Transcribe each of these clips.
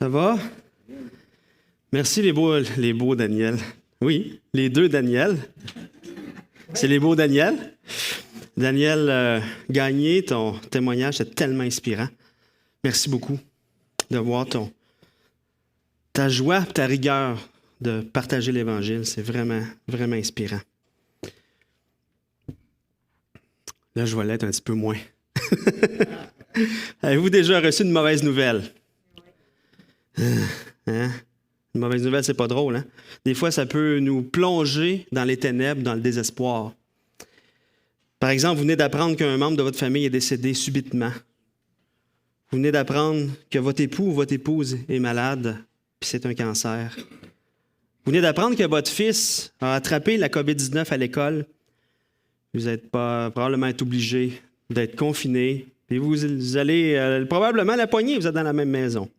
Ça va? Merci les beaux Daniel. Oui, les deux Daniel. C'est les beaux Daniel. Daniel Gagné, ton témoignage est tellement inspirant. Merci beaucoup de voir ta joie, ta rigueur de partager l'Évangile. C'est vraiment, vraiment inspirant. Là, je vais l'être un petit peu moins. Avez-vous déjà reçu une mauvaise nouvelle? Hein? Une mauvaise nouvelle, c'est pas drôle, hein? Des fois, ça peut nous plonger dans les ténèbres, dans le désespoir. Par exemple, vous venez d'apprendre qu'un membre de votre famille est décédé subitement. Vous venez d'apprendre que votre époux ou votre épouse est malade, puis c'est un cancer. Vous venez d'apprendre que votre fils a attrapé la COVID-19 à l'école. Vous êtes probablement être obligé d'être confiné, puis vous allez probablement la poigner, vous êtes dans la même maison.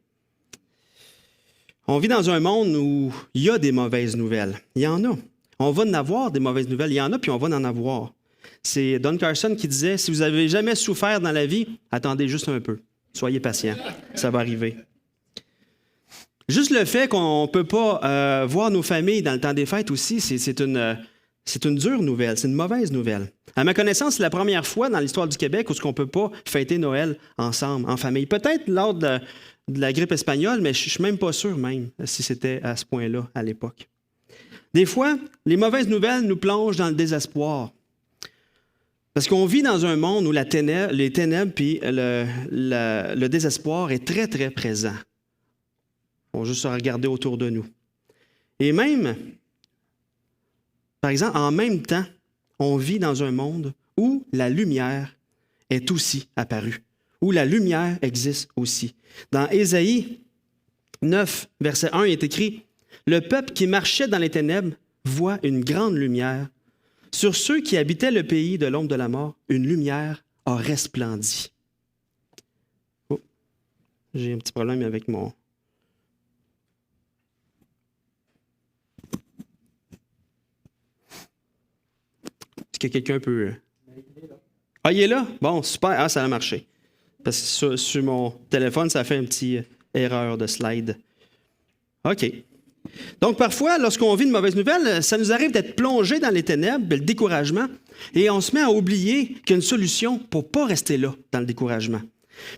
On vit dans un monde où il y a des mauvaises nouvelles. Il y en a. On va en avoir des mauvaises nouvelles. Il y en a, puis on va en avoir. C'est Don Carson qui disait, si vous n'avez jamais souffert dans la vie, attendez juste un peu. Soyez patient. Ça va arriver. Juste le fait qu'on ne peut pas voir nos familles dans le temps des fêtes aussi, c'est une dure nouvelle, c'est une mauvaise nouvelle. À ma connaissance, c'est la première fois dans l'histoire du Québec où on ne peut pas fêter Noël ensemble, en famille. Peut-être lors de la grippe espagnole, mais je ne suis même pas sûr même si c'était à ce point-là à l'époque. Des fois, les mauvaises nouvelles nous plongent dans le désespoir. Parce qu'on vit dans un monde où les ténèbres puis le désespoir est très, très présent. On va juste se regarder autour de nous. Et même, par exemple, en même temps, on vit dans un monde où la lumière est aussi apparue, où la lumière existe aussi. Dans Ésaïe 9, verset 1, il est écrit « Le peuple qui marchait dans les ténèbres voit une grande lumière. Sur ceux qui habitaient le pays de l'ombre de la mort, une lumière a resplendi. » Oh, j'ai un petit problème avec mon... Est-ce que quelqu'un peut... Ah, il est là? Bon, super. Ah, ça a marché. Parce que sur mon téléphone, ça fait une petite erreur de slide. OK. Donc, parfois, lorsqu'on vit une mauvaise nouvelle, ça nous arrive d'être plongé dans les ténèbres, le découragement, et on se met à oublier qu'il y a une solution pour ne pas rester là, dans le découragement.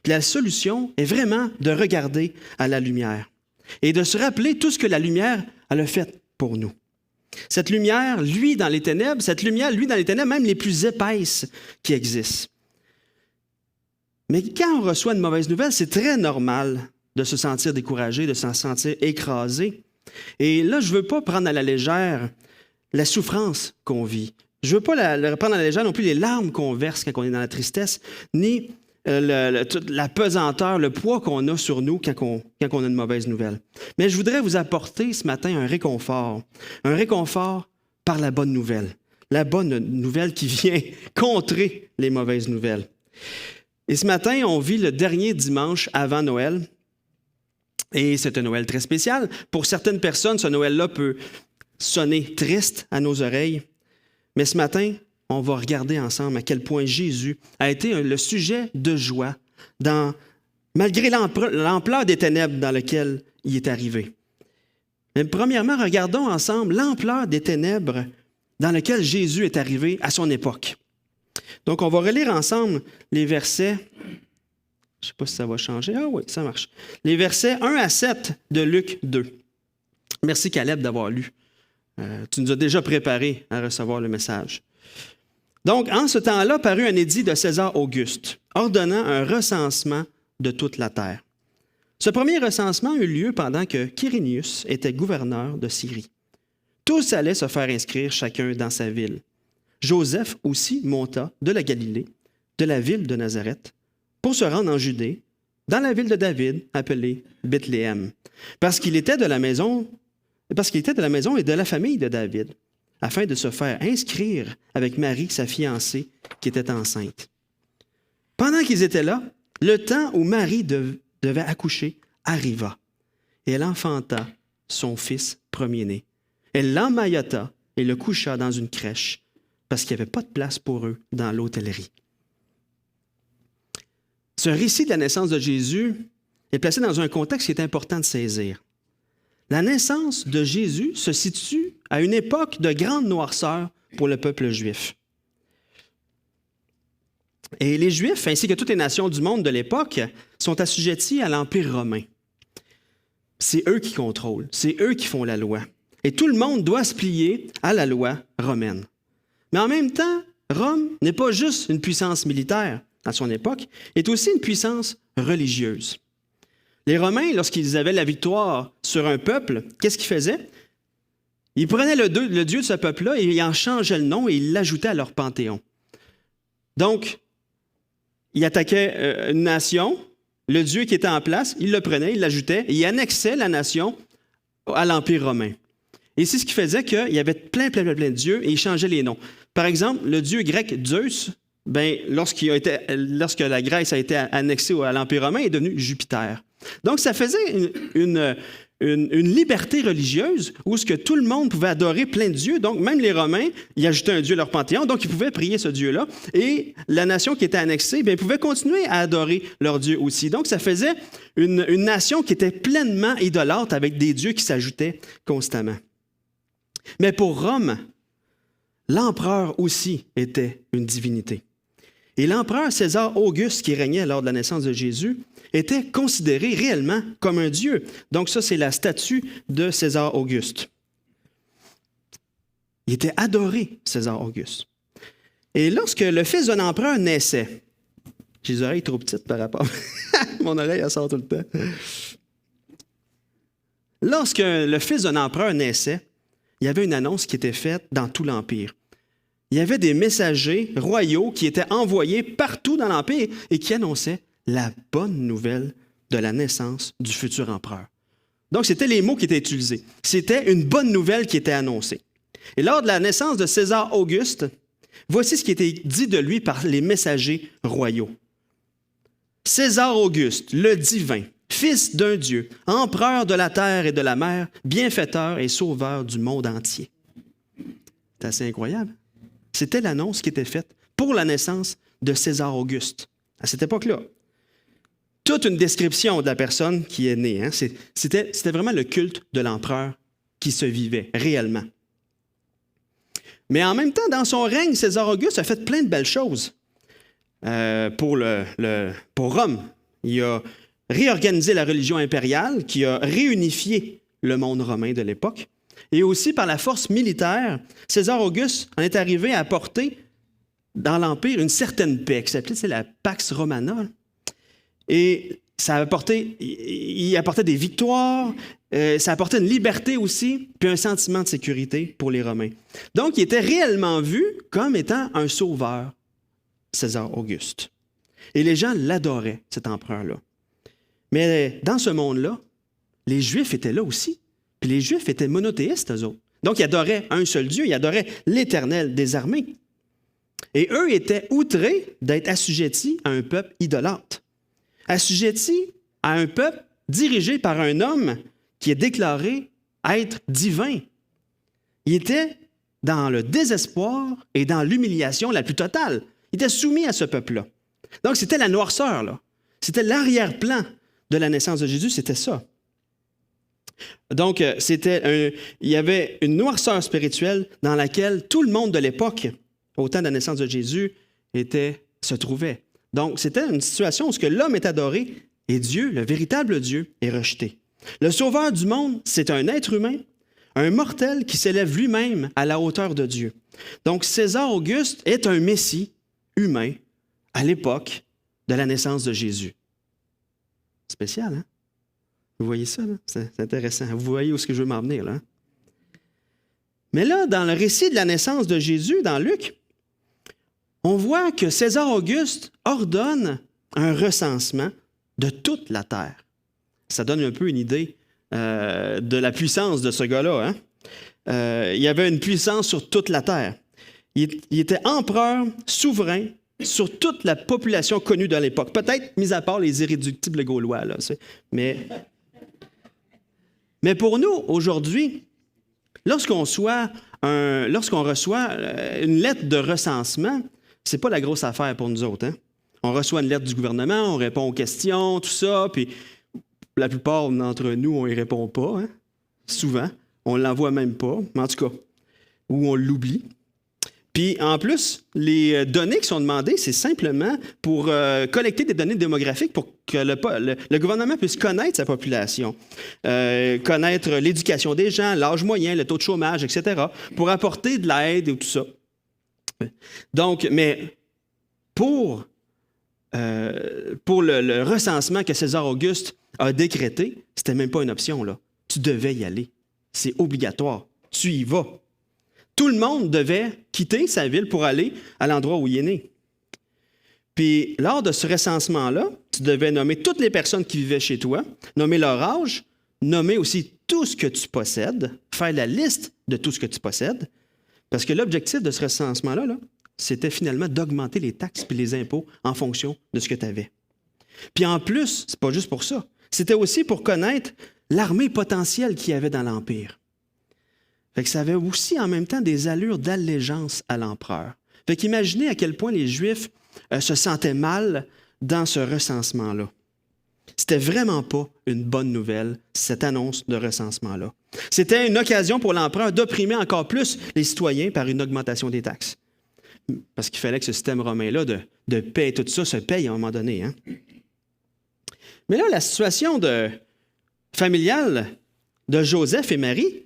Puis la solution est vraiment de regarder à la lumière et de se rappeler tout ce que la lumière elle a fait pour nous. Cette lumière, lui, dans les ténèbres, même les plus épaisses qui existent. Mais quand on reçoit une mauvaise nouvelle, c'est très normal de se sentir découragé, de se sentir écrasé. Et là, je ne veux pas prendre à la légère la souffrance qu'on vit. Je ne veux pas prendre à la légère non plus les larmes qu'on verse quand on est dans la tristesse, ni la pesanteur, le poids qu'on a sur nous quand on a une mauvaise nouvelle. Mais je voudrais vous apporter ce matin un réconfort par la bonne nouvelle qui vient contrer les mauvaises nouvelles. Et ce matin, on vit le dernier dimanche avant Noël. Et c'est un Noël très spécial. Pour certaines personnes, ce Noël-là peut sonner triste à nos oreilles. Mais ce matin, on va regarder ensemble à quel point Jésus a été le sujet de joie malgré l'ampleur des ténèbres dans lesquelles il est arrivé. Mais premièrement, regardons ensemble l'ampleur des ténèbres dans lesquelles Jésus est arrivé à son époque. Donc, on va relire ensemble les versets... Je ne sais pas si ça va changer. Ah oui, ça marche. Les versets 1 à 7 de Luc 2. Merci Caleb d'avoir lu. Tu nous as déjà préparé à recevoir le message. Donc, en ce temps-là, parut un édit de César Auguste, ordonnant un recensement de toute la terre. Ce premier recensement eut lieu pendant que Quirinius était gouverneur de Syrie. Tous allaient se faire inscrire chacun dans sa ville. Joseph aussi monta de la Galilée, de la ville de Nazareth, pour se rendre en Judée, dans la ville de David, appelée Bethléem, parce qu'il était de la maison et de la famille de David, afin de se faire inscrire avec Marie, sa fiancée, qui était enceinte. Pendant qu'ils étaient là, le temps où Marie devait accoucher arriva, et elle enfanta son fils premier-né. Elle l'emmaillota et le coucha dans une crèche, parce qu'il n'y avait pas de place pour eux dans l'hôtellerie. Ce récit de la naissance de Jésus est placé dans un contexte qui est important de saisir. La naissance de Jésus se situe à une époque de grande noirceur pour le peuple juif. Et les Juifs, ainsi que toutes les nations du monde de l'époque, sont assujettis à l'Empire romain. C'est eux qui contrôlent, c'est eux qui font la loi. Et tout le monde doit se plier à la loi romaine. Mais en même temps, Rome n'est pas juste une puissance militaire à son époque, est aussi une puissance religieuse. Les Romains, lorsqu'ils avaient la victoire sur un peuple, qu'est-ce qu'ils faisaient? Ils prenaient le dieu de ce peuple-là et ils en changeaient le nom et ils l'ajoutaient à leur panthéon. Donc, ils attaquaient une nation, le dieu qui était en place, ils le prenaient, ils l'ajoutaient et ils annexaient la nation à l'Empire romain. Et c'est ce qui faisait qu'il y avait plein de dieux et ils changeaient les noms. Par exemple, le dieu grec Zeus, lorsque la Grèce a été annexée à l'Empire romain, est devenu Jupiter. Donc, ça faisait une liberté religieuse où ce que tout le monde pouvait adorer plein de dieux. Donc, même les Romains, ils ajoutaient un dieu à leur panthéon, donc ils pouvaient prier ce dieu-là. Et la nation qui était annexée, pouvait continuer à adorer leur dieu aussi. Donc, ça faisait une nation qui était pleinement idolâtre avec des dieux qui s'ajoutaient constamment. Mais pour Rome, l'empereur aussi était une divinité. Et l'empereur César Auguste, qui régnait lors de la naissance de Jésus, était considéré réellement comme un dieu. Donc ça, c'est la statue de César Auguste. Il était adoré, César Auguste. Et lorsque le fils d'un empereur naissait, j'ai les oreilles trop petites par rapport. Mon oreille, elle sort tout le temps. Lorsque le fils d'un empereur naissait, il y avait une annonce qui était faite dans tout l'Empire. Il y avait des messagers royaux qui étaient envoyés partout dans l'Empire et qui annonçaient la bonne nouvelle de la naissance du futur empereur. Donc, c'était les mots qui étaient utilisés. C'était une bonne nouvelle qui était annoncée. Et lors de la naissance de César Auguste, voici ce qui était dit de lui par les messagers royaux. César Auguste, le divin, fils d'un Dieu, empereur de la terre et de la mer, bienfaiteur et sauveur du monde entier. C'est assez incroyable. C'était l'annonce qui était faite pour la naissance de César Auguste à cette époque-là. Toute une description de la personne qui est née. Hein? C'était vraiment le culte de l'empereur qui se vivait réellement. Mais en même temps, dans son règne, César Auguste a fait plein de belles choses pour Rome. Il a réorganisé la religion impériale, qui a réunifié le monde romain de l'époque. Et aussi, par la force militaire, César Auguste en est arrivé à apporter dans l'Empire une certaine paix, qui s'appelait la Pax Romana. Et ça il apportait des victoires, ça apportait une liberté aussi, puis un sentiment de sécurité pour les Romains. Donc, il était réellement vu comme étant un sauveur, César Auguste. Et les gens l'adoraient, cet empereur-là. Mais dans ce monde-là, les Juifs étaient là aussi. Puis les Juifs étaient monothéistes, eux autres. Donc, ils adoraient un seul Dieu, ils adoraient l'Éternel des armées. Et eux étaient outrés d'être assujettis à un peuple idolâtre. Assujettis à un peuple dirigé par un homme qui est déclaré être divin. Il était dans le désespoir et dans l'humiliation la plus totale. Il était soumis à ce peuple-là. Donc, c'était la noirceur, là. C'était l'arrière-plan de la naissance de Jésus, c'était ça. Donc, il y avait une noirceur spirituelle dans laquelle tout le monde de l'époque, au temps de la naissance de Jésus, se trouvait. Donc, c'était une situation où l'homme est adoré et Dieu, le véritable Dieu, est rejeté. Le sauveur du monde, c'est un être humain, un mortel qui s'élève lui-même à la hauteur de Dieu. Donc, César Auguste est un messie humain à l'époque de la naissance de Jésus. Spécial, hein? Vous voyez ça, là? C'est intéressant. Vous voyez où est-ce que je veux m'en venir, là? Hein? Mais là, dans le récit de la naissance de Jésus, dans Luc, on voit que César Auguste ordonne un recensement de toute la terre. Ça donne un peu une idée de la puissance de ce gars-là. Hein? Il y avait une puissance sur toute la terre. Il était empereur, souverain, sur toute la population connue de l'époque. Peut-être, mis à part les irréductibles gaulois. Là, mais pour nous, aujourd'hui, lorsqu'on reçoit une lettre de recensement, c'est pas la grosse affaire pour nous autres. Hein? On reçoit une lettre du gouvernement, on répond aux questions, tout ça, puis La plupart d'entre nous, on y répond pas, hein? Souvent. On ne l'envoie même pas, mais en tout cas, ou on l'oublie. Puis en plus, les données qui sont demandées, c'est simplement pour collecter des données démographiques pour que le gouvernement puisse connaître sa population, connaître l'éducation des gens, l'âge moyen, le taux de chômage, etc., pour apporter de l'aide et tout ça. Donc, mais pour le recensement que César Auguste a décrété, c'était même pas une option, là. Tu devais y aller. C'est obligatoire. Tu y vas. Tout le monde devait quitter sa ville pour aller à l'endroit où il est né. Puis, lors de ce recensement-là, tu devais nommer toutes les personnes qui vivaient chez toi, nommer leur âge, nommer aussi tout ce que tu possèdes, faire la liste de tout ce que tu possèdes, parce que l'objectif de ce recensement-là, c'était finalement d'augmenter les taxes et les impôts en fonction de ce que tu avais. Puis en plus, c'est pas juste pour ça, c'était aussi pour connaître l'armée potentielle qu'il y avait dans l'Empire. Fait que ça avait aussi en même temps des allures d'allégeance à l'empereur. Fait qu'imaginez à quel point les Juifs se sentaient mal dans ce recensement-là. C'était vraiment pas une bonne nouvelle, cette annonce de recensement-là. C'était une occasion pour l'empereur d'opprimer encore plus les citoyens par une augmentation des taxes. Parce qu'il fallait que ce système romain-là de paix et tout ça se paye à un moment donné. Hein? Mais là, la situation familiale de Joseph et Marie,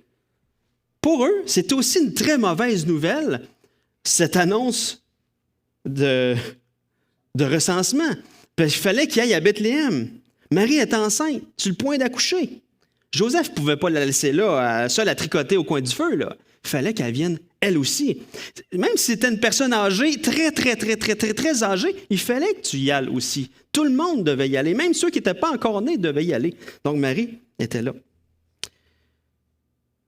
pour eux, c'est aussi une très mauvaise nouvelle, cette annonce de recensement. Parce qu'il fallait qu'il aille à Bethléem. Marie est enceinte, sur le point d'accoucher. Joseph ne pouvait pas la laisser là, seule à tricoter au coin du feu. Là. Il fallait qu'elle vienne, elle aussi. Même si c'était une personne âgée, très âgée, il fallait que tu y ailles aussi. Tout le monde devait y aller. Même ceux qui n'étaient pas encore nés devaient y aller. Donc, Marie était là.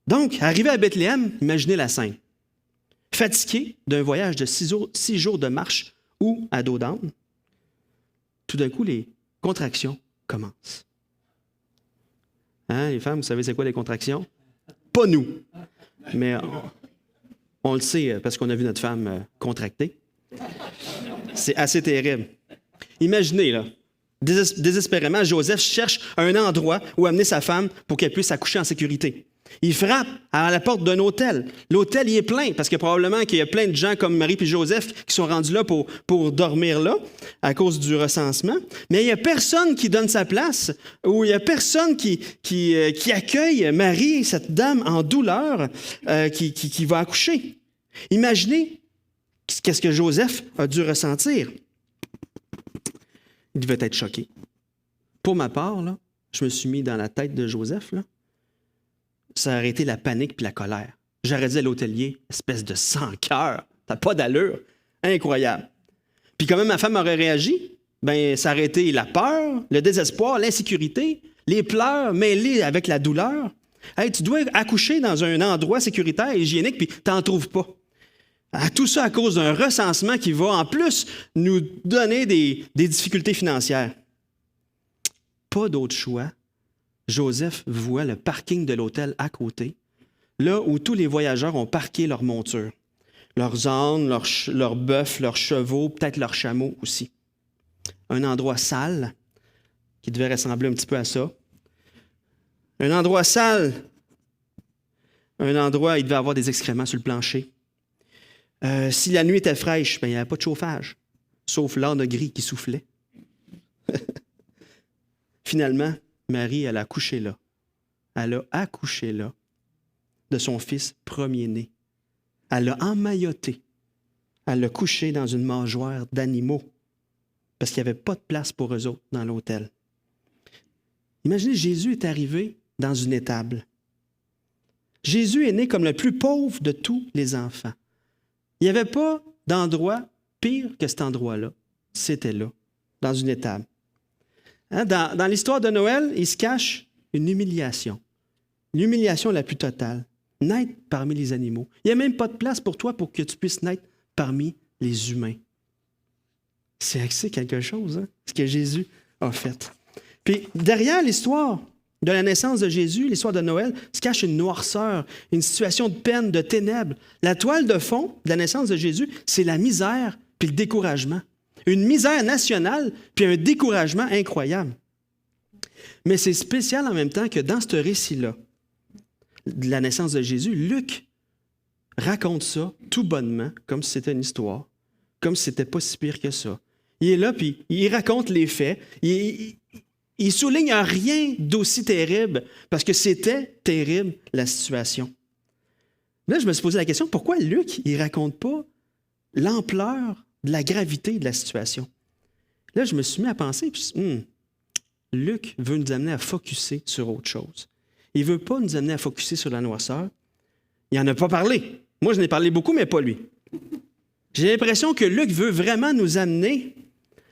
Donc, arrivé à Bethléem, imaginez la scène. Fatigué d'un voyage de 6 jours de marche ou à dos d'âne, tout d'un coup, les contractions commencent. Hein, les femmes, vous savez c'est quoi les contractions? Pas nous. Mais on le sait parce qu'on a vu notre femme contracter. C'est assez terrible. Imaginez, là, désespérément, Joseph cherche un endroit où amener sa femme pour qu'elle puisse accoucher en sécurité. Il frappe à la porte d'un hôtel. L'hôtel, il est plein, parce que probablement qu'il y a plein de gens comme Marie et Joseph qui sont rendus là pour dormir là, à cause du recensement. Mais il n'y a personne qui donne sa place, ou il n'y a personne qui accueille Marie, cette dame en douleur, qui va accoucher. Imaginez qu'est-ce que Joseph a dû ressentir. Il devait être choqué. Pour ma part, là, je me suis mis dans la tête de Joseph, là. Ça aurait été la panique puis la colère. J'aurais dit à l'hôtelier, espèce de sans-cœur, t'as pas d'allure. Incroyable. Puis comment ma femme aurait réagi? Ben, ça aurait été la peur, le désespoir, l'insécurité, les pleurs mêlés avec la douleur. Hey, tu dois accoucher dans un endroit sécuritaire et hygiénique, puis t'en trouves pas. Tout ça à cause d'un recensement qui va en plus nous donner des difficultés financières. Pas d'autre choix. Joseph voit le parking de l'hôtel à côté, là où tous les voyageurs ont parqué leurs montures, leurs ânes, leurs bœufs, leurs chevaux, peut-être leurs chameaux aussi. Un endroit sale, qui devait ressembler un petit peu à ça. Un endroit sale, un endroit où il devait avoir des excréments sur le plancher. Si la nuit était fraîche, ben, il n'y avait pas de chauffage, sauf l'âne gris qui soufflait. Finalement, Marie, elle a accouché là. Elle a accouché là de son fils premier-né. Elle l'a emmailloté. Elle l'a couché dans une mangeoire d'animaux parce qu'il n'y avait pas de place pour eux autres dans l'hôtel. Imaginez, Jésus est arrivé dans une étable. Jésus est né comme le plus pauvre de tous les enfants. Il n'y avait pas d'endroit pire que cet endroit-là. C'était là, dans une étable. Hein, dans l'histoire de Noël, il se cache une humiliation. L'humiliation la plus totale. Naître parmi les animaux. Il n'y a même pas de place pour toi pour que tu puisses naître parmi les humains. C'est quelque chose, hein, ce que Jésus a fait. Puis derrière l'histoire de la naissance de Jésus, l'histoire de Noël, se cache une noirceur, une situation de peine, de ténèbres. La toile de fond de la naissance de Jésus, c'est la misère puis le découragement. Une misère nationale, puis un découragement incroyable. Mais c'est spécial en même temps que dans ce récit-là, de la naissance de Jésus, Luc raconte ça tout bonnement, comme si c'était une histoire, comme si c'était pas si pire que ça. Il est là, puis il raconte les faits. Il souligne rien d'aussi terrible, parce que c'était terrible, la situation. Là, je me suis posé la question, pourquoi Luc, il ne raconte pas l'ampleur de la gravité de la situation? Là, je me suis mis à penser, puis Luc veut nous amener à focusser sur autre chose. Il ne veut pas nous amener à focusser sur la noirceur. Il n'en a pas parlé. Moi, je n'ai parlé beaucoup, mais pas lui. J'ai l'impression que Luc veut vraiment nous amener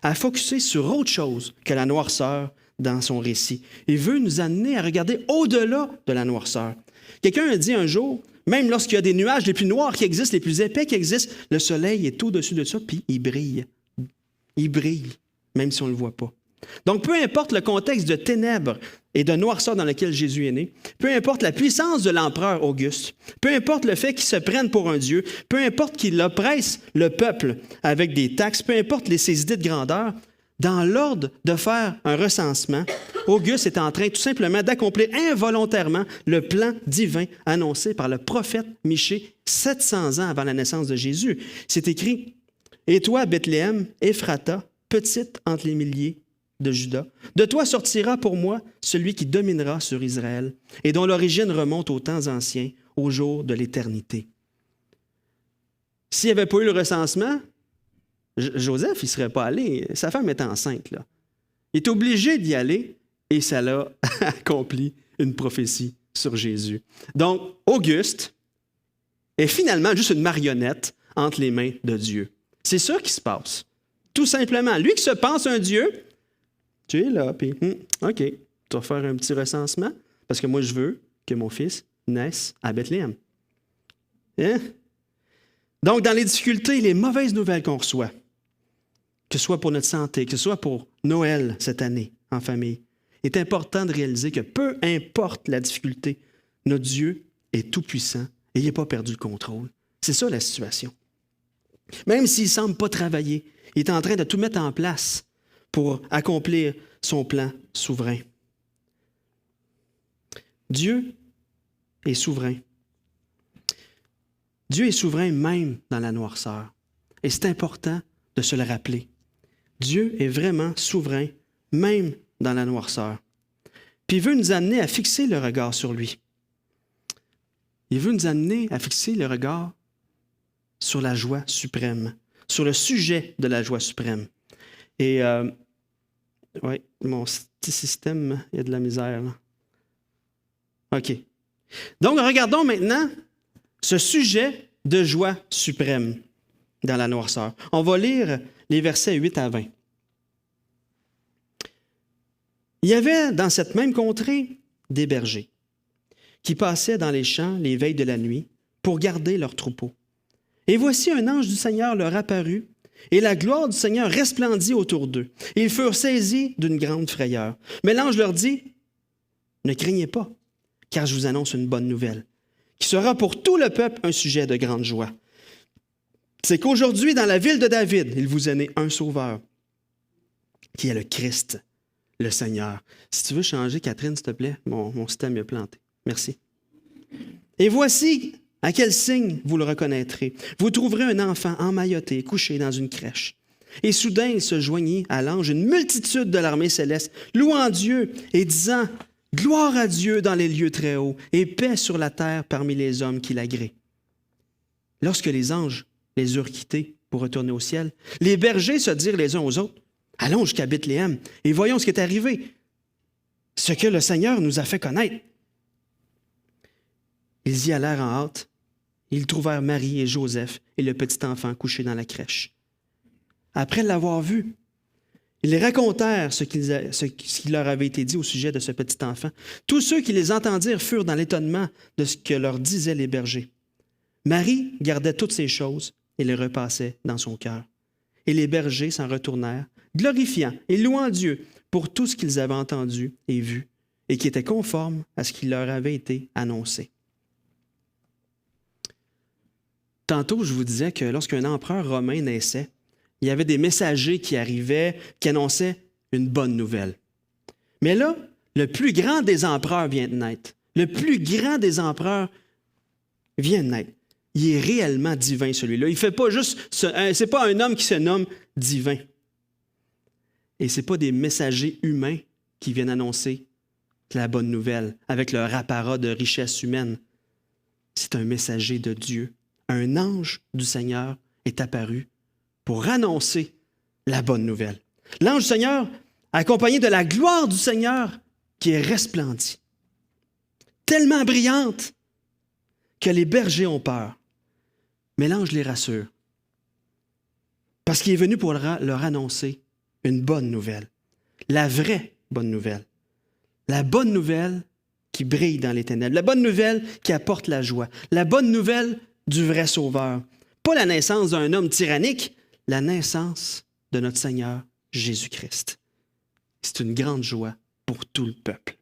à focusser sur autre chose que la noirceur dans son récit. Il veut nous amener à regarder au-delà de la noirceur. Quelqu'un a dit un jour, même lorsqu'il y a des nuages les plus noirs qui existent, les plus épais qui existent, le soleil est au-dessus de ça, puis il brille. Il brille, même si on ne le voit pas. Donc, peu importe le contexte de ténèbres et de noirceur dans lequel Jésus est né, peu importe la puissance de l'empereur Auguste, peu importe le fait qu'il se prenne pour un dieu, peu importe qu'il oppresse le peuple avec des taxes, peu importe ses idées de grandeur, dans l'ordre de faire un recensement, Auguste est en train tout simplement d'accomplir involontairement le plan divin annoncé par le prophète Michée 700 ans avant la naissance de Jésus. C'est écrit « Et toi, Bethléem, Ephrata, petite entre les milliers de Juda, de toi sortira pour moi celui qui dominera sur Israël et dont l'origine remonte aux temps anciens, au jour de l'éternité. » S'il n'y avait pas eu le recensement, Joseph, il ne serait pas allé. Sa femme est enceinte, là. Il est obligé d'y aller et ça l'a accompli une prophétie sur Jésus. Donc, Auguste est finalement juste une marionnette entre les mains de Dieu. C'est ça qui se passe. Tout simplement. Lui qui se pense un Dieu, tu es là, puis OK, tu vas faire un petit recensement parce que moi, je veux que mon fils naisse à Bethléem. Hein? Donc, dans les difficultés, les mauvaises nouvelles qu'on reçoit, que ce soit pour notre santé, que ce soit pour Noël cette année en famille, il est important de réaliser que peu importe la difficulté, notre Dieu est tout-puissant et il n'a pas perdu le contrôle. C'est ça la situation. Même s'il ne semble pas travailler, il est en train de tout mettre en place pour accomplir son plan souverain. Dieu est souverain. Dieu est souverain même dans la noirceur. Et c'est important de se le rappeler. Dieu est vraiment souverain même dans la noirceur. Puis il veut nous amener à fixer le regard sur lui. Il veut nous amener à fixer le regard sur la joie suprême, sur le sujet de la joie suprême. Et, oui, mon petit système, il y a de la misère, là. OK. Donc, regardons maintenant ce sujet de joie suprême dans la noirceur. On va lire les versets 8 à 20. Il y avait dans cette même contrée des bergers qui passaient dans les champs les veilles de la nuit pour garder leurs troupeaux. Et voici un ange du Seigneur leur apparut, et la gloire du Seigneur resplendit autour d'eux. Et ils furent saisis d'une grande frayeur. Mais l'ange leur dit, « Ne craignez pas, car je vous annonce une bonne nouvelle, qui sera pour tout le peuple un sujet de grande joie. C'est qu'aujourd'hui, dans la ville de David, il vous est né un sauveur, qui est le Christ, le Seigneur. » Si tu veux changer, Catherine, s'il te plaît, mon système est planté. Merci. « Et voici à quel signe vous le reconnaîtrez. Vous trouverez un enfant emmailloté, couché dans une crèche. » Et soudain, il se joignit à l'ange une multitude de l'armée céleste, louant Dieu et disant « Gloire à Dieu dans les lieux très hauts, et paix sur la terre parmi les hommes qui l'agréent. » Lorsque les anges les eurent quittés pour retourner au ciel, les bergers se dirent les uns aux autres, « Allons jusqu'à Bethléem et voyons ce qui est arrivé, ce que le Seigneur nous a fait connaître. » Ils y allèrent en hâte. Ils trouvèrent Marie et Joseph et le petit enfant couché dans la crèche. Après l'avoir vu, ils racontèrent ce qui leur avait été dit au sujet de ce petit enfant. Tous ceux qui les entendirent furent dans l'étonnement de ce que leur disaient les bergers. Marie gardait toutes ces choses et les repassait dans son cœur. Et les bergers s'en retournèrent, glorifiant et louant Dieu pour tout ce qu'ils avaient entendu et vu, et qui était conforme à ce qui leur avait été annoncé. Tantôt, je vous disais que lorsqu'un empereur romain naissait, il y avait des messagers qui arrivaient, qui annonçaient une bonne nouvelle. Mais là, le plus grand des empereurs vient de naître. Le plus grand des empereurs vient de naître. Il est réellement divin, celui-là. Il fait pas juste... c'est pas un homme qui se nomme divin. Et ce n'est pas des messagers humains qui viennent annoncer la bonne nouvelle avec leur apparat de richesse humaine. C'est un messager de Dieu. Un ange du Seigneur est apparu pour annoncer la bonne nouvelle. L'ange du Seigneur, accompagné de la gloire du Seigneur qui est resplendie, tellement brillante que les bergers ont peur. Mais l'ange les rassure parce qu'il est venu pour leur annoncer une bonne nouvelle, la vraie bonne nouvelle, la bonne nouvelle qui brille dans les ténèbres, la bonne nouvelle qui apporte la joie, la bonne nouvelle du vrai Sauveur. Pas la naissance d'un homme tyrannique, la naissance de notre Seigneur Jésus-Christ. C'est une grande joie pour tout le peuple.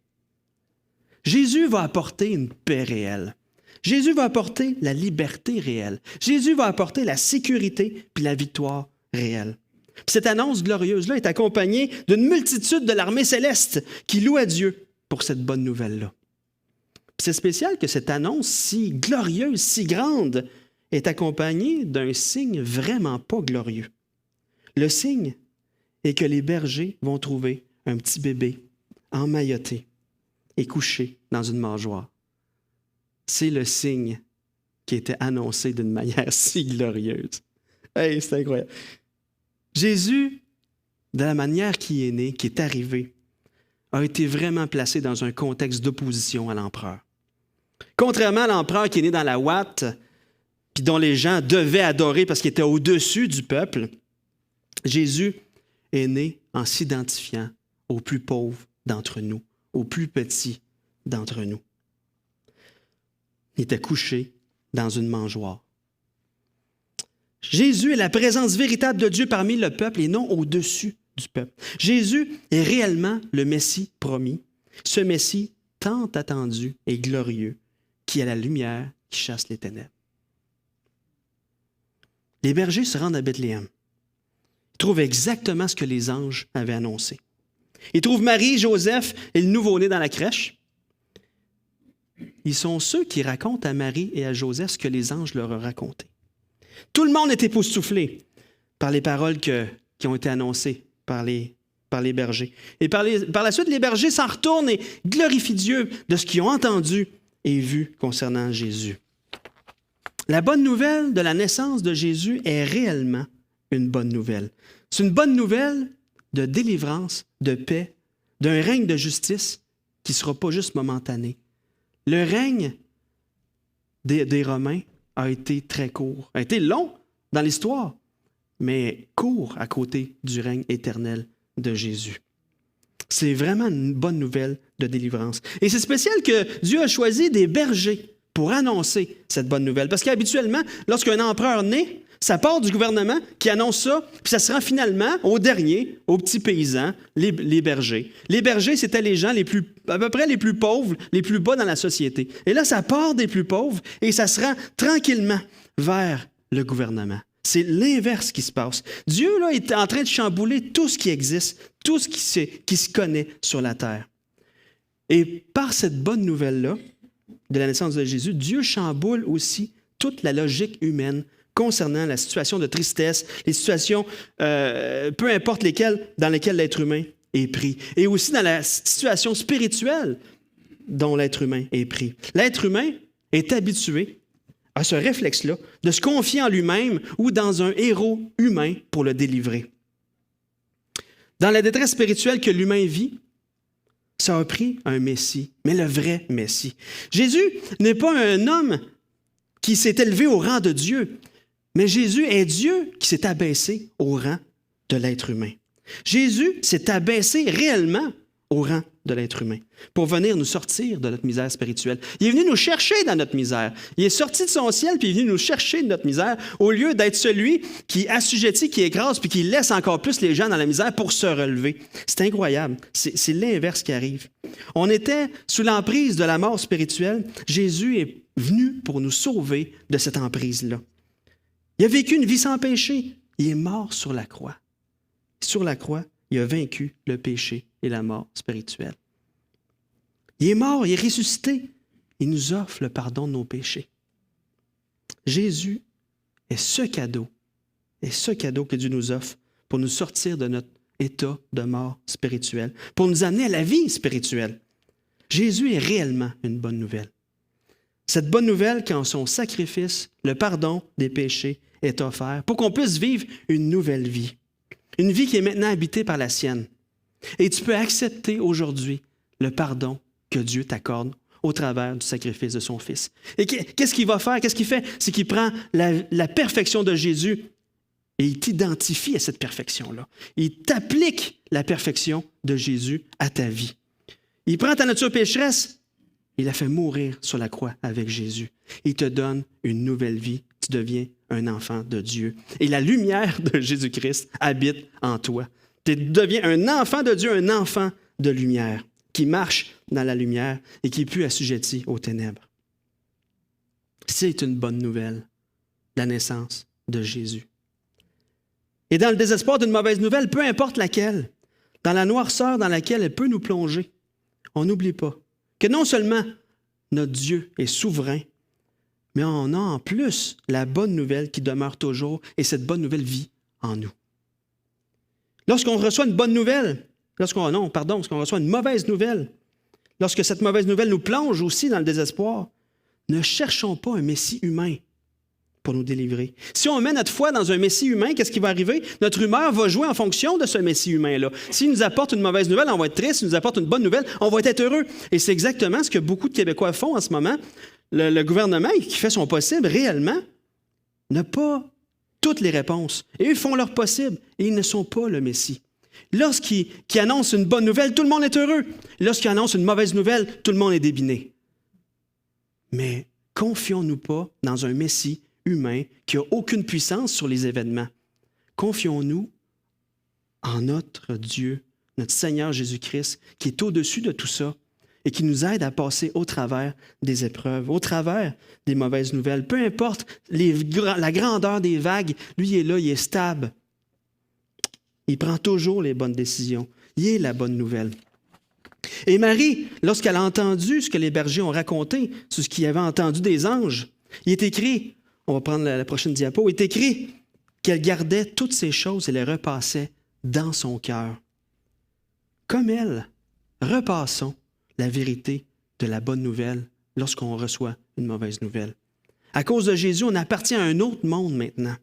Jésus va apporter une paix réelle. Jésus va apporter la liberté réelle. Jésus va apporter la sécurité puis la victoire réelle. Puis cette annonce glorieuse-là est accompagnée d'une multitude de l'armée céleste qui loue à Dieu pour cette bonne nouvelle-là. Puis c'est spécial que cette annonce si glorieuse, si grande, est accompagnée d'un signe vraiment pas glorieux. Le signe est que les bergers vont trouver un petit bébé emmailloté et couché dans une mangeoire. C'est le signe qui était annoncé d'une manière si glorieuse. Hey, c'est incroyable. Jésus, de la manière qu'il est né, qui est arrivé, a été vraiment placé dans un contexte d'opposition à l'empereur. Contrairement à l'empereur qui est né dans la ouate, puis dont les gens devaient adorer parce qu'il était au-dessus du peuple, Jésus est né en s'identifiant aux plus pauvres d'entre nous, aux plus petits d'entre nous. Il était couché dans une mangeoire. Jésus est la présence véritable de Dieu parmi le peuple et non au-dessus du peuple. Jésus est réellement le Messie promis, ce Messie tant attendu et glorieux, qui est la lumière qui chasse les ténèbres. Les bergers se rendent à Bethléem. Ils trouvent exactement ce que les anges avaient annoncé. Ils trouvent Marie, Joseph et le nouveau-né dans la crèche. Ils sont ceux qui racontent à Marie et à Joseph ce que les anges leur ont raconté. Tout le monde est époustouflé par les paroles qui ont été annoncées par les bergers. Et par la suite, les bergers s'en retournent et glorifient Dieu de ce qu'ils ont entendu et vu concernant Jésus. La bonne nouvelle de la naissance de Jésus est réellement une bonne nouvelle. C'est une bonne nouvelle de délivrance, de paix, d'un règne de justice qui ne sera pas juste momentané. Le règne des Romains a été très court, a été long dans l'histoire, mais court à côté du règne éternel de Jésus. C'est vraiment une bonne nouvelle de délivrance. Et c'est spécial que Dieu a choisi des bergers pour annoncer cette bonne nouvelle. Parce qu'habituellement, lorsqu'un empereur naît, ça part du gouvernement qui annonce ça, puis ça se rend finalement au dernier, aux petits paysans, les bergers. Les bergers, c'était les gens à peu près les plus pauvres, les plus bas dans la société. Et là, ça part des plus pauvres et ça se rend tranquillement vers le gouvernement. C'est l'inverse qui se passe. Dieu là, est en train de chambouler tout ce qui existe, tout ce qui se connaît sur la terre. Et par cette bonne nouvelle-là, de la naissance de Jésus, Dieu chamboule aussi toute la logique humaine concernant la situation de tristesse, les situations, peu importe dans lesquelles l'être humain est pris. Et aussi dans la situation spirituelle dont l'être humain est pris. L'être humain est habitué à ce réflexe-là de se confier en lui-même ou dans un héros humain pour le délivrer. Dans la détresse spirituelle que l'humain vit, ça a pris un Messie, mais le vrai Messie. Jésus n'est pas un homme qui s'est élevé au rang de Dieu, mais Jésus est Dieu qui s'est abaissé au rang de l'être humain. Jésus s'est abaissé réellement au rang de l'être humain pour venir nous sortir de notre misère spirituelle. Il est venu nous chercher dans notre misère. Il est sorti de son ciel puis il est venu nous chercher de notre misère au lieu d'être celui qui assujettit, qui écrase puis qui laisse encore plus les gens dans la misère pour se relever. C'est incroyable. C'est l'inverse qui arrive. On était sous l'emprise de la mort spirituelle. Jésus est venu pour nous sauver de cette emprise-là. Il a vécu une vie sans péché. Il est mort sur la croix. Sur la croix, il a vaincu le péché et la mort spirituelle. Il est mort, il est ressuscité. Il nous offre le pardon de nos péchés. Jésus est ce cadeau que Dieu nous offre pour nous sortir de notre état de mort spirituelle, pour nous amener à la vie spirituelle. Jésus est réellement une bonne nouvelle. Cette bonne nouvelle, qu'en son sacrifice, le pardon des péchés est offert pour qu'on puisse vivre une nouvelle vie. Une vie qui est maintenant habitée par la sienne. Et tu peux accepter aujourd'hui le pardon que Dieu t'accorde au travers du sacrifice de son Fils. Et qu'est-ce qu'il va faire? Qu'est-ce qu'il fait? C'est qu'il prend la perfection de Jésus et il t'identifie à cette perfection-là. Il t'applique la perfection de Jésus à ta vie. Il prend ta nature pécheresse, il la fait mourir sur la croix avec Jésus. Il te donne une nouvelle vie. Tu deviens un enfant de Dieu. Et la lumière de Jésus-Christ habite en toi. Tu deviens un enfant de Dieu, un enfant de lumière, qui marche dans la lumière et qui est plus assujetti aux ténèbres. C'est une bonne nouvelle, la naissance de Jésus. Et dans le désespoir d'une mauvaise nouvelle, peu importe laquelle, dans la noirceur dans laquelle elle peut nous plonger, on n'oublie pas que non seulement notre Dieu est souverain, mais on a en plus la bonne nouvelle qui demeure toujours et cette bonne nouvelle vit en nous. Lorsqu'on reçoit une bonne nouvelle, lorsqu'on reçoit une mauvaise nouvelle, lorsque cette mauvaise nouvelle nous plonge aussi dans le désespoir, ne cherchons pas un Messie humain pour nous délivrer. Si on met notre foi dans un Messie humain, qu'est-ce qui va arriver? Notre humeur va jouer en fonction de ce Messie humain-là. S'il nous apporte une mauvaise nouvelle, on va être triste. S'il nous apporte une bonne nouvelle, on va être heureux. Et c'est exactement ce que beaucoup de Québécois font en ce moment. Le gouvernement, qui fait son possible réellement, n'a pas toutes les réponses. Et eux font leur possible. Et ils ne sont pas le Messie. Lorsqu'ils annoncent une bonne nouvelle, tout le monde est heureux. Lorsqu'ils annoncent une mauvaise nouvelle, tout le monde est débiné. Mais confions-nous pas dans un Messie humain qui n'a aucune puissance sur les événements. Confions-nous en notre Dieu, notre Seigneur Jésus-Christ, qui est au-dessus de tout ça et qui nous aide à passer au travers des épreuves, au travers des mauvaises nouvelles. Peu importe la grandeur des vagues, lui il est là, il est stable. Il prend toujours les bonnes décisions. Il est la bonne nouvelle. Et Marie, lorsqu'elle a entendu ce que les bergers ont raconté, sur ce qu'ils avaient entendu des anges, il est écrit, on va prendre la prochaine diapo, il est écrit qu'elle gardait toutes ces choses et les repassait dans son cœur. Comme elle, repassons la vérité de la bonne nouvelle lorsqu'on reçoit une mauvaise nouvelle. À cause de Jésus, on appartient à un autre monde maintenant.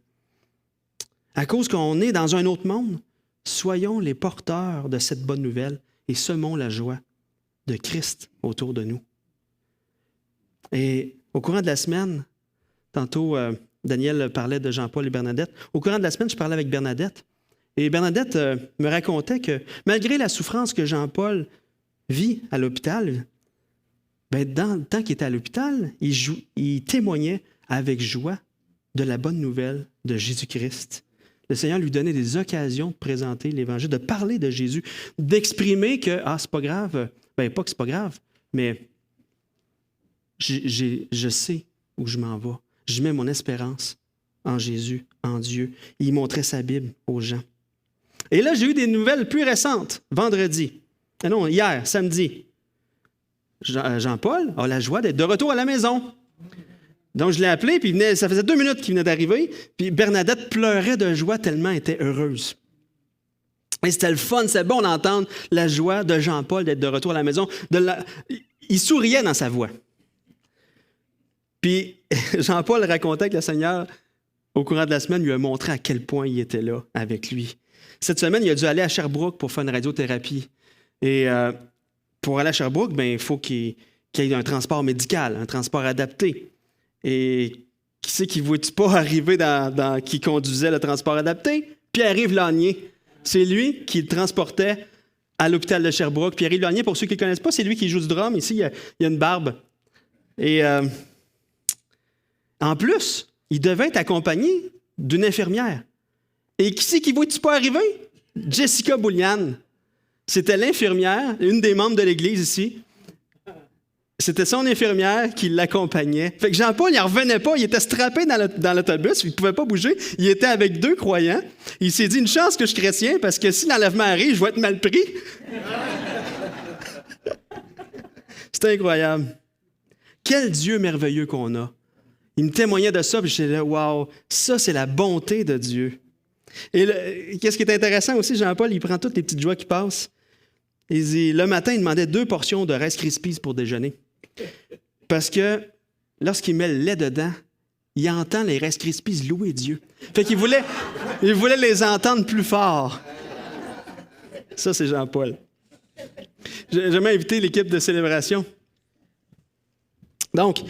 À cause qu'on est dans un autre monde, soyons les porteurs de cette bonne nouvelle et semons la joie de Christ autour de nous. Et au courant de la semaine, tantôt Daniel parlait de Jean-Paul et Bernadette, au courant de la semaine, je parlais avec Bernadette, et Bernadette me racontait que malgré la souffrance que Jean-Paul vit à l'hôpital, dans le temps qu'il était à l'hôpital, il témoignait avec joie de la bonne nouvelle de Jésus-Christ. Le Seigneur lui donnait des occasions de présenter l'Évangile, de parler de Jésus, d'exprimer que « Ah, c'est pas grave. » Pas que c'est pas grave, mais je sais où je m'en vais. Je mets mon espérance en Jésus, en Dieu. Il montrait sa Bible aux gens. Et là, j'ai eu des nouvelles plus récentes, vendredi. Non, hier, samedi. Jean-Paul a la joie d'être de retour à la maison. Donc, je l'ai appelé, puis ça faisait 2 minutes qu'il venait d'arriver, puis Bernadette pleurait de joie tellement elle était heureuse. Et c'était le fun, c'est bon d'entendre la joie de Jean-Paul d'être de retour à la maison. Il souriait dans sa voix. Puis Jean-Paul racontait que le Seigneur, au courant de la semaine, lui a montré à quel point il était là avec lui. Cette semaine, il a dû aller à Sherbrooke pour faire une radiothérapie. Et pour aller à Sherbrooke, il faut qu'il y ait un transport médical, un transport adapté. Et qui c'est qui ne voit-tu pas arriver qui conduisait le transport adapté? Pierre-Yves Lanier. C'est lui qui le transportait à l'hôpital de Sherbrooke. Pierre-Yves Lanier, pour ceux qui ne le connaissent pas, c'est lui qui joue du drum. Ici, il y a une barbe. Et en plus, il devait être accompagné d'une infirmière. Et qui c'est qui voit-tu pas arriver? Jessica Bouliane. C'était l'infirmière, une des membres de l'Église ici. C'était son infirmière qui l'accompagnait. Fait que Jean-Paul, il n'en revenait pas. Il était strappé dans l'autobus. Il ne pouvait pas bouger. Il était avec 2 croyants. Il s'est dit, une chance que je suis chrétien, parce que si l'enlèvement arrive, je vais être mal pris. C'est incroyable. Quel Dieu merveilleux qu'on a. Il me témoignait de ça, puis j'étais là, wow, ça, c'est la bonté de Dieu. Et qu'est-ce qui est intéressant aussi, Jean-Paul, il prend toutes les petites joies qui passent. Il dit, le matin, il demandait 2 portions de Rice Krispies pour déjeuner. Parce que lorsqu'il met le lait dedans, il entend les Rice Krispies louer Dieu. Fait qu'il voulait les entendre plus fort. Ça, c'est Jean-Paul. J'ai jamais invité l'équipe de célébration. Donc,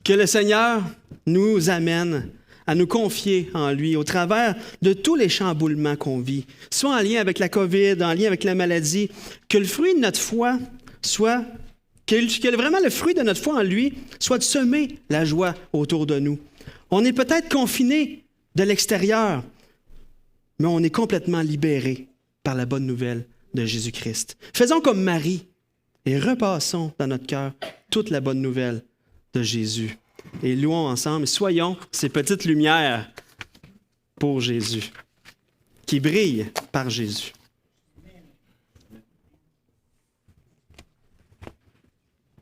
que le Seigneur nous amène à nous confier en lui au travers de tous les chamboulements qu'on vit, soit en lien avec la COVID, en lien avec la maladie, que le fruit de notre foi soit, que vraiment le fruit de notre foi en lui soit de semer la joie autour de nous. On est peut-être confiné de l'extérieur, mais on est complètement libéré par la bonne nouvelle de Jésus-Christ. Faisons comme Marie et repassons dans notre cœur toute la bonne nouvelle de Jésus. Et louons ensemble, soyons ces petites lumières pour Jésus, qui brillent par Jésus.